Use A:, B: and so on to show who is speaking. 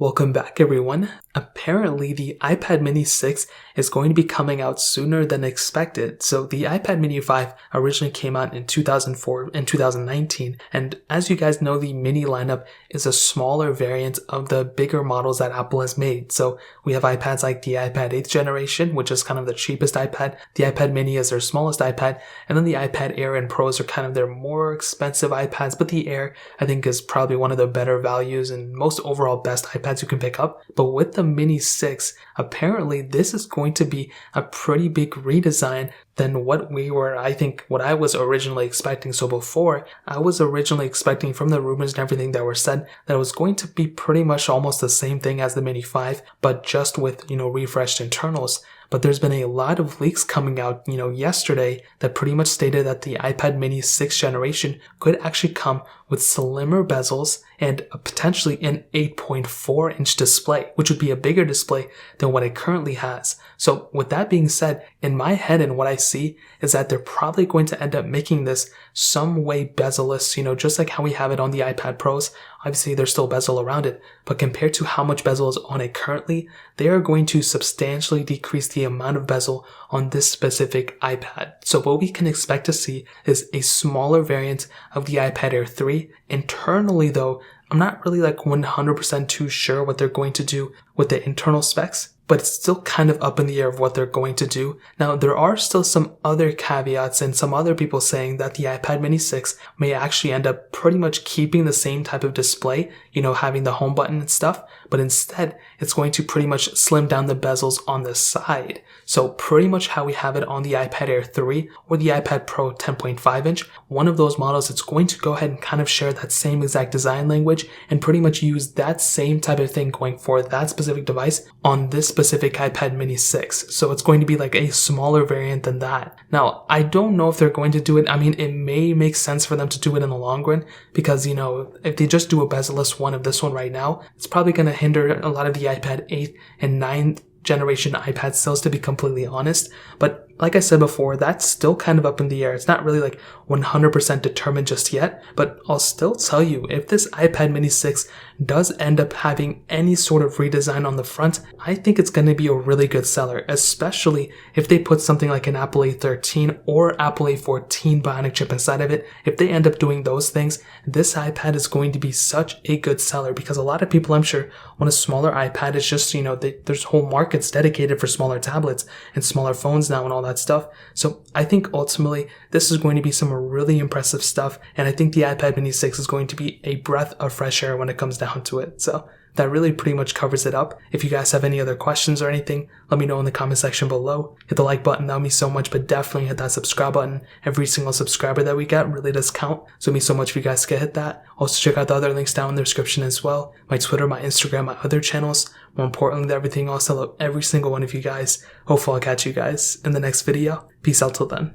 A: Welcome back everyone. Apparently the iPad mini 6 is going to be coming out sooner than expected. So the iPad mini 5 originally came out in 2004 and 2019, and as you guys know, the mini lineup is a smaller variant of the bigger models that Apple has made. So we have iPads like the iPad 8th generation, which is kind of the cheapest iPad. The iPad mini is their smallest iPad, and then the iPad Air and Pros are kind of their more expensive iPads, but the Air I think is probably one of the better values and most overall best iPads you can pick up. But with the mini 6, apparently this is going to be a pretty big redesign than what I was originally expecting. So before, I was originally expecting from the rumors and everything that were said that it was going to be pretty much almost the same thing as the mini 5, but just with, refreshed internals. But there's been a lot of leaks coming out, yesterday that pretty much stated that the iPad mini 6th generation could actually come with slimmer bezels and potentially an 8.4-inch display, which would be a bigger display than what it currently has. So with that being said, in my head and what I see is that they're probably going to end up making this some way bezel-less, just like how we have it on the iPad Pros. Obviously, there's still bezel around it, but compared to how much bezel is on it currently, they are going to substantially decrease the amount of bezel on this specific iPad. So what we can expect to see is a smaller variant of the iPad Air 3. Internally though, I'm not really 100% too sure what they're going to do with the internal specs, but it's still kind of up in the air of what they're going to do. Now, there are still some other caveats and some other people saying that the iPad mini 6 may actually end up pretty much keeping the same type of display, having the home button and stuff, but instead it's going to pretty much slim down the bezels on the side. So pretty much how we have it on the iPad Air 3 or the iPad Pro 10.5 inch, one of those models, it's going to go ahead and kind of share that same exact design language and pretty much use that same type of thing going for that specific device on this specific iPad mini 6. So it's going to be like a smaller variant than that. Now, I don't know if they're going to do it. I mean, it may make sense for them to do it in the long run because, if they just do a bezel-less one of this one right now, it's probably going to hinder a lot of the iPad 8 and 9th generation iPad sales, to be completely honest. But like I said before, that's still kind of up in the air. It's not really 100% determined just yet, but I'll still tell you, if this iPad mini 6 does end up having any sort of redesign on the front, I think it's going to be a really good seller, especially if they put something like an Apple A13 or Apple A14 Bionic chip inside of it. If they end up doing those things, this iPad is going to be such a good seller because a lot of people, I'm sure, want a smaller iPad. It's just, there's whole markets dedicated for smaller tablets and smaller phones now and all that stuff. So I think ultimately this is going to be some really impressive stuff, and I think the iPad mini 6 is going to be a breath of fresh air when it comes down to it. So that really pretty much covers it up. If you guys have any other questions or anything, let me know in the comment section below. Hit the like button, that would mean so much, but definitely hit that subscribe button. Every single subscriber that we get really does count, so it means so much if you guys can hit that. Also check out the other links down in the description as well. My Twitter, my Instagram, my other channels. More importantly than everything else, I love every single one of you guys. Hopefully I'll catch you guys in the next video. Peace out till then.